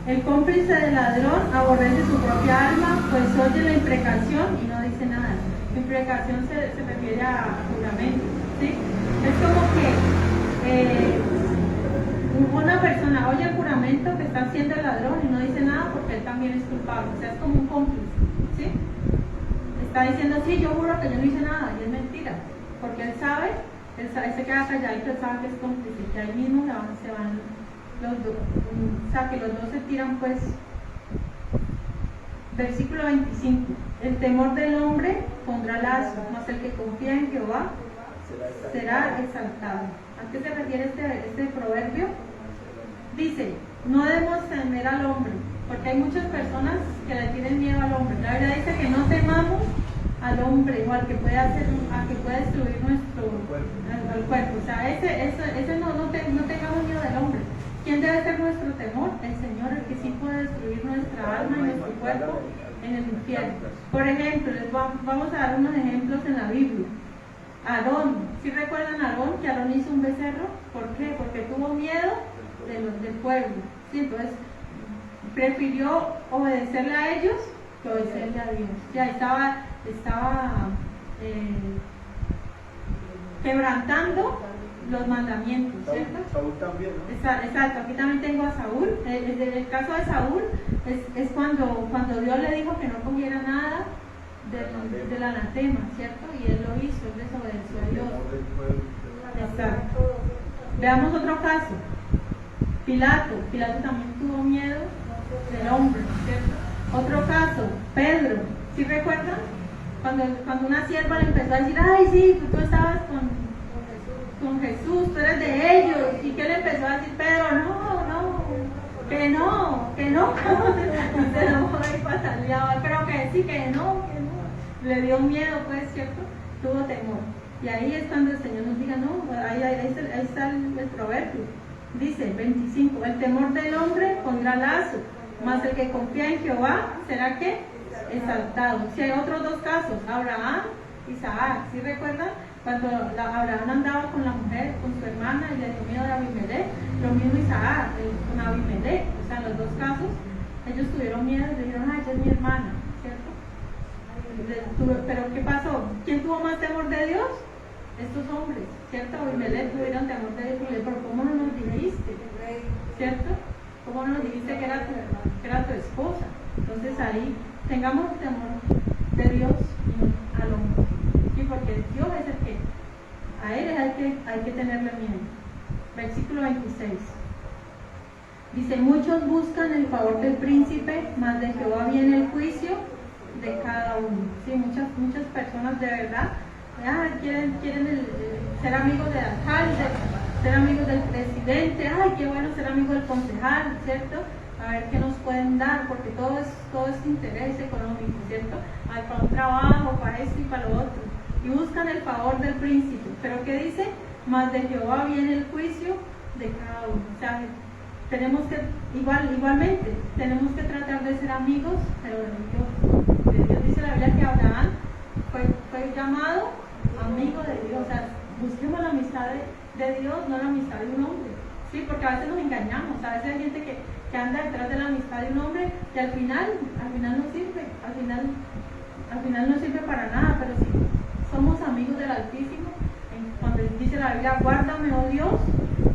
El cómplice del ladrón aborrece su propia alma, pues oye la imprecación y no dice nada. Imprecación se refiere a juramento, ¿sí? Es como que una persona oye el juramento que está haciendo el ladrón y no dice nada porque él también es culpable, o sea, es como un cómplice, ¿sí? Está diciendo, sí, yo juro que yo no hice nada, y es mentira, porque él se queda calladito, él sabe que es cómplice, que ahí mismo se van los dos, o sea, que los dos se tiran, pues. Versículo 25, el temor del hombre pondrá lazo, mas el que confía en Jehová será exaltado. ¿A qué se refiere este proverbio? Dice, no debemos temer al hombre, porque hay muchas personas que le tienen miedo al hombre. La verdad dice que no temamos al hombre o al que puede destruir nuestro cuerpo. O sea, ese no tengamos miedo del hombre. ¿Quién debe ser nuestro temor? El Señor, el que sí puede destruir nuestra alma y nuestro cuerpo en el infierno. Por ejemplo, vamos a dar unos ejemplos en la Biblia. Aarón, ¿sí recuerdan a Aarón? Que Aarón hizo un becerro. ¿Por qué? Porque tuvo miedo del pueblo. ¿Sí? Entonces, prefirió obedecerle a ellos que obedecerle a Dios. Ya estaba quebrantando los mandamientos, ¿cierto? Saúl también, ¿no? Exacto, aquí también tengo a Saúl. El caso de Saúl es cuando Dios le dijo que no comiera nada del anatema, ¿cierto? Y él lo hizo, él desobedeció a Dios. Exacto. Veamos otro caso. Pilato también tuvo miedo del hombre, ¿cierto? Otro caso, Pedro, ¿sí recuerdan? Cuando una sierva le empezó a decir, ay, sí, tú estabas con Jesús, tú eres de ellos, y que le empezó a decir, Pedro, que no, y se enojó y pataleaba, pero que sí, que no, le dio miedo, pues, ¿cierto? Tuvo temor, y ahí es cuando el Señor nos diga, no, ahí está el proverbio, dice, 25, el temor del hombre pondrá lazo, mas el que confía en Jehová, ¿será qué? Exaltado. Si hay otros dos casos, Abraham y Isaac, ¿sí recuerdan? Cuando Abraham andaba con la mujer, con su hermana, y le dio miedo de Abimelech, lo mismo Isaac, con Abimelech, o sea, en los dos casos, ellos tuvieron miedo y le dijeron, ay, ella es mi hermana, ¿cierto? Pero ¿qué pasó? ¿Quién tuvo más temor de Dios? Estos hombres, ¿cierto? Abimelech tuvieron temor de Dios, pero ¿cómo no nos dijiste? ¿Cierto? ¿Cómo no nos dijiste que era tu esposa? Entonces ahí tengamos temor de Dios y no al hombre. Sí, porque Dios es el que, a él es el que hay que tenerle miedo. Versículo 26. Dice, muchos buscan el favor del príncipe, mas de Jehová viene el juicio de cada uno. Sí, muchas personas de verdad quieren ser amigos del alcalde, ser amigos del presidente, ay, qué bueno ser amigo del concejal, ¿cierto? A ver qué nos pueden dar, porque todo es interés económico, ¿cierto? Hay para un trabajo, para esto y para lo otro. Y buscan el favor del príncipe. ¿Pero qué dice? Mas de Jehová viene el juicio de cada uno. O sea, tenemos que, igualmente, tenemos que tratar de ser amigos, pero de Dios. Dice la Biblia que Abraham fue llamado amigo de Dios. O sea, busquemos la amistad de Dios, no la amistad de un hombre. Sí, porque a veces nos engañamos, a veces hay gente que anda detrás de la amistad de un hombre y al final no sirve, al final no sirve para nada, pero si somos amigos del Altísimo, cuando dice la Biblia, guárdame, oh Dios,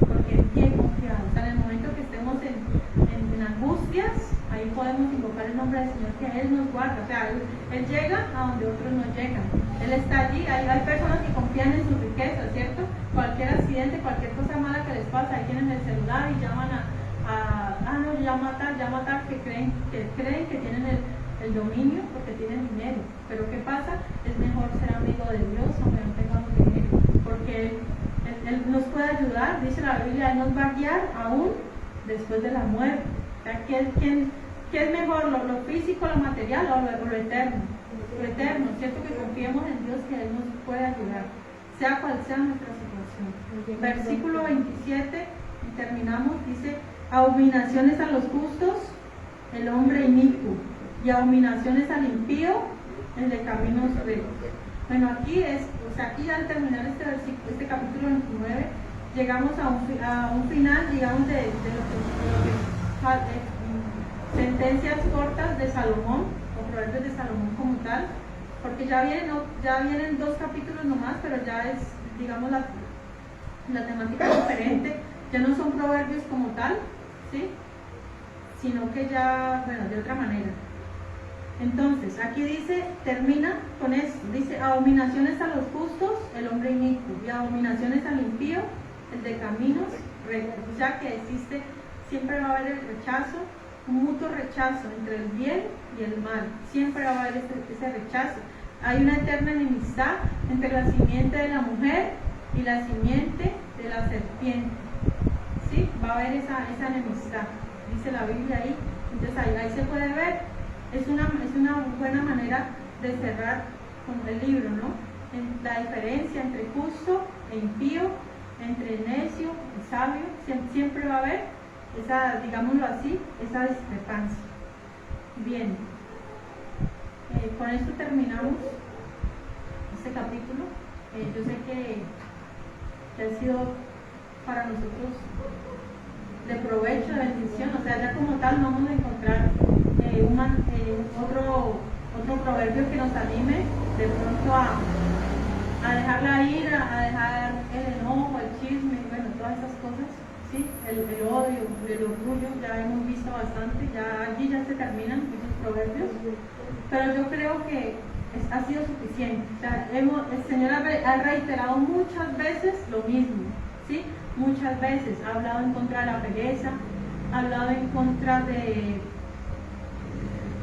porque en ti he confiado. O sea, en el momento que estemos en angustias, ahí podemos invocar el nombre del Señor, que Él nos guarda. O sea, Él llega a donde otros no llegan. Él está allí, hay personas que confían en su riqueza, ¿cierto? Cualquier accidente, cualquier cosa mala que les pasa, ahí tienen el celular y llaman no, llama tal, que creen que tienen el dominio porque tienen dinero. Pero ¿qué pasa? Es mejor ser amigo de Dios aunque no tengamos dinero, porque Él nos puede ayudar, dice la Biblia, Él nos va a guiar aún después de la muerte. O sea, ¿qué es mejor, lo físico, lo material o lo eterno? Lo eterno, ¿cierto? Que confiemos en Dios, que Él nos puede ayudar, sea cual sea nuestra situación. Versículo 27, y terminamos, dice, abominaciones a los justos, el hombre inicuo, y abominaciones al impío, el de caminos rectos. Bueno, aquí al terminar este capítulo 29, llegamos a un final, digamos, de sentencias cortas de Salomón, o proverbios de Salomón como tal, porque ya vienen 2 capítulos nomás, pero ya es, digamos, la temática diferente, ya no son proverbios como tal, ¿sí? Sino que ya, bueno, de otra manera. Entonces, aquí dice, termina con esto, dice, abominaciones a los justos, el hombre inicuo, y abominaciones al impío, el de caminos rectos. Ya que existe, siempre va a haber el rechazo, un mutuo rechazo entre el bien y el mal, siempre va a haber ese rechazo. Hay una eterna enemistad entre la simiente de la mujer y la simiente de la serpiente, ¿sí? Va a haber esa enemistad, dice la Biblia ahí. Entonces ahí se puede ver, es una buena manera de cerrar con el libro, ¿no? La diferencia entre justo e impío, entre necio y sabio, siempre va a haber esa, digámoslo así, esa discrepancia. Bien, con esto terminamos este capítulo. Yo sé que ha sido para nosotros de provecho, de bendición, o sea, ya como tal no vamos a encontrar otro proverbio que nos anime de pronto a dejar la ira, a dejar el enojo, el chisme, bueno, todas esas cosas, ¿sí? El odio, el orgullo, ya hemos visto bastante, allí ya se terminan esos proverbios, pero yo creo que ha sido suficiente. O sea, el Señor ha reiterado muchas veces lo mismo, ¿sí? Muchas veces ha hablado en contra de la pereza, ha hablado en contra del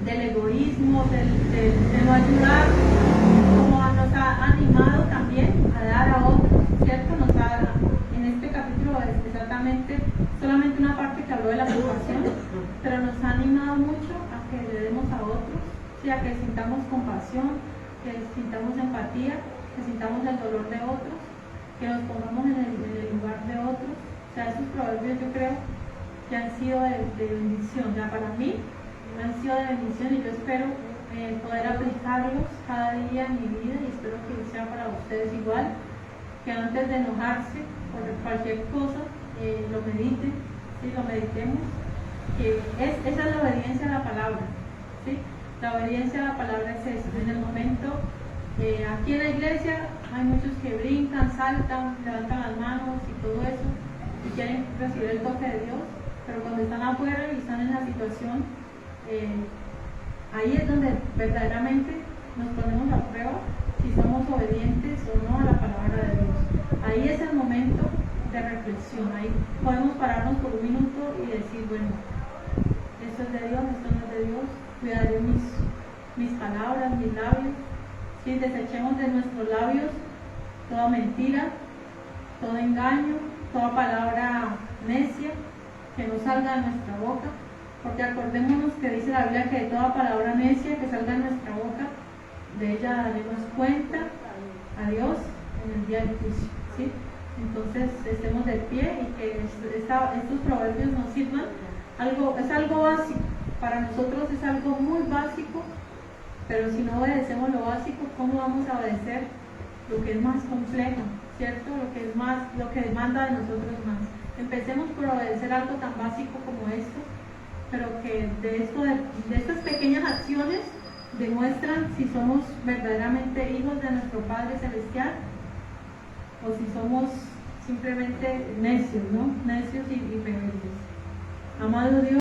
egoísmo, de no ayudar, como nos ha animado también a dar a otros, ¿cierto? En este capítulo es exactamente solamente una parte que habló de la compasión, pero nos ha animado mucho a que le demos a otros, ¿sí? A que sintamos compasión, que sintamos empatía, que sintamos el dolor de otros, que nos pongamos en el lugar de otros. O sea, esos proverbios yo creo que han sido de bendición, ya para mí han sido de bendición, y yo espero poder aplicarlos cada día en mi vida, y espero que sea para ustedes igual, que antes de enojarse por cualquier cosa lo mediten, ¿sí? Lo meditemos, que esa es la obediencia a la palabra, ¿sí? La obediencia a la palabra es eso. En el momento, aquí en la iglesia hay muchos que brincan, saltan, levantan las manos y todo eso, y quieren recibir el toque de Dios, pero cuando están afuera y están en la situación, ahí es donde verdaderamente nos ponemos a prueba si somos obedientes o no a la palabra de Dios. Ahí es el momento de reflexión, ahí podemos pararnos por un minuto y decir, bueno, esto es de Dios, esto no es de Dios, cuidaré mis palabras, mis labios, ¿sí? Desechemos de nuestros labios toda mentira, todo engaño, toda palabra necia que no salga de nuestra boca, porque acordémonos que dice la Biblia que de toda palabra necia que salga de nuestra boca, de ella daremos cuenta a Dios en el día del juicio, ¿sí? Entonces estemos de pie y que estos proverbios nos sirvan. Es algo básico, para nosotros es algo muy básico, pero si no obedecemos lo básico, ¿cómo vamos a obedecer lo que es más complejo, ¿cierto? Lo que demanda de nosotros más. Empecemos por obedecer algo tan básico como esto, pero que de estas pequeñas acciones demuestran si somos verdaderamente hijos de nuestro Padre Celestial o si somos simplemente necios, ¿no? Necios y rebeldes. Amado Dios.